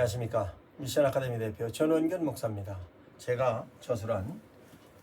안녕하십니까. 미션 아카데미 대표 전원균 목사입니다. 제가 저술한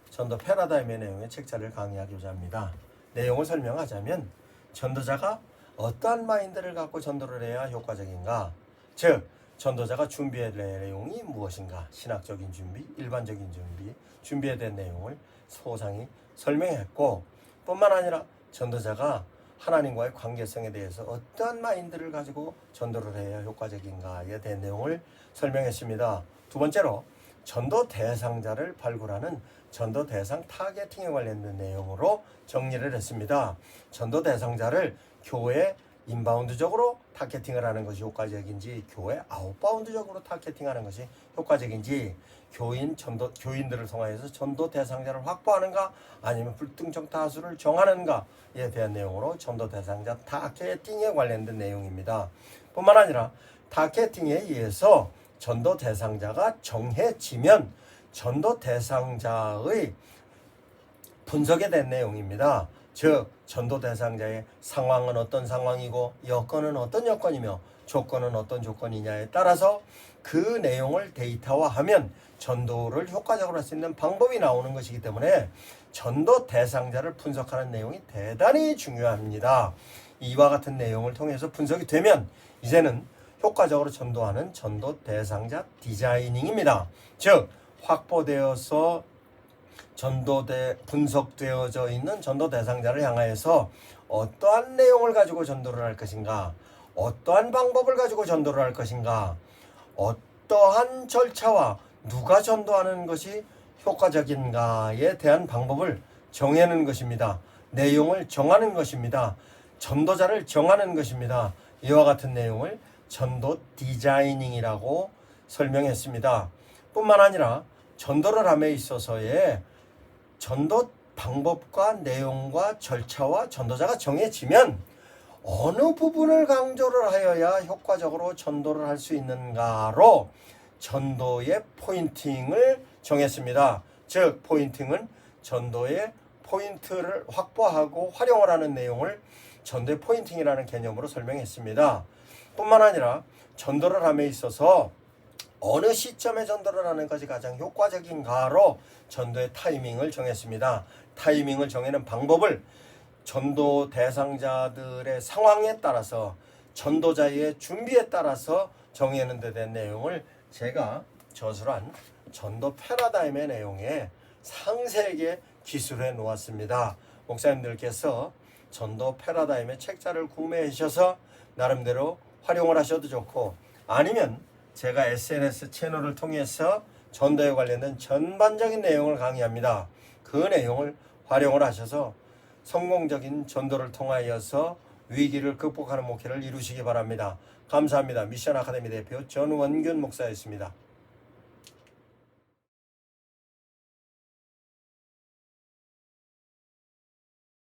전도 패러다임의 내용의 책자를 강의하고자 합니다. 내용을 설명하자면 전도자가 어떠한 마인드를 갖고 전도를 해야 효과적인가, 즉 전도자가 준비해야 될 내용이 무엇인가, 신학적인 준비, 일반적인 준비, 준비해야 될 내용을 소상히 설명했고, 뿐만 아니라 전도자가 하나님과의 관계성에 대해서 어떠한 마인드를 가지고 전도를 해야 효과적인가에 대한 내용을 설명했습니다. 두 번째로 전도 대상자를 발굴하는 전도 대상 타겟팅에 관련된 내용으로 정리를 했습니다. 전도 대상자를 교회 인바운드적으로 타겟팅을 하는 것이 효과적인지, 교회 아웃바운드적으로 타겟팅하는 것이 효과적인지, 교인들을 통하여서 전도 대상자를 확보하는가, 아니면 불특정 다수를 정하는가에 대한 내용으로 전도 대상자 타겟팅에 관련된 내용입니다. 뿐만 아니라 타겟팅에 의해서 전도 대상자가 정해지면 전도 대상자의 분석에 대한 내용입니다. 즉 전도 대상자의 상황은 어떤 상황이고, 여건은 어떤 여건이며, 조건은 어떤 조건이냐에 따라서 그 내용을 데이터화하면 전도를 효과적으로 할 수 있는 방법이 나오는 것이기 때문에 전도 대상자를 분석하는 내용이 대단히 중요합니다. 이와 같은 내용을 통해서 분석이 되면 이제는 효과적으로 전도하는 전도 대상자 디자이닝입니다. 즉 확보되어서 분석되어져 있는 전도 대상자를 향하여서 어떠한 내용을 가지고 전도를 할 것인가, 어떠한 방법을 가지고 전도를 할 것인가, 어떠한 절차와 누가 전도하는 것이 효과적인가에 대한 방법을 정하는 것입니다. 내용을 정하는 것입니다. 전도자를 정하는 것입니다. 이와 같은 내용을 전도 디자이닝이라고 설명했습니다. 뿐만 아니라 전도를 함에 있어서의 전도 방법과 내용과 절차와 전도자가 정해지면 어느 부분을 강조를 하여야 효과적으로 전도를 할 수 있는가로 전도의 포인팅을 정했습니다. 즉 포인팅은 전도의 포인트를 확보하고 활용을 하는 내용을 전도의 포인팅이라는 개념으로 설명했습니다. 뿐만 아니라 전도를 함에 있어서 어느 시점에 전도를 하는 것이 가장 효과적인가로 전도의 타이밍을 정했습니다. 타이밍을 정하는 방법을 전도 대상자들의 상황에 따라서, 전도자의 준비에 따라서 정하는 데 대한 내용을 제가 저술한 전도 패러다임의 내용에 상세하게 기술해 놓았습니다. 목사님들께서 전도 패러다임의 책자를 구매해 주셔서 나름대로 활용을 하셔도 좋고, 아니면 제가 SNS 채널을 통해서 전도에 관련된 전반적인 내용을 강의합니다. 그 내용을 활용을 하셔서 성공적인 전도를 통하여서 위기를 극복하는 목표를 이루시기 바랍니다. 감사합니다. 미션 아카데미 대표 전원균 목사였습니다.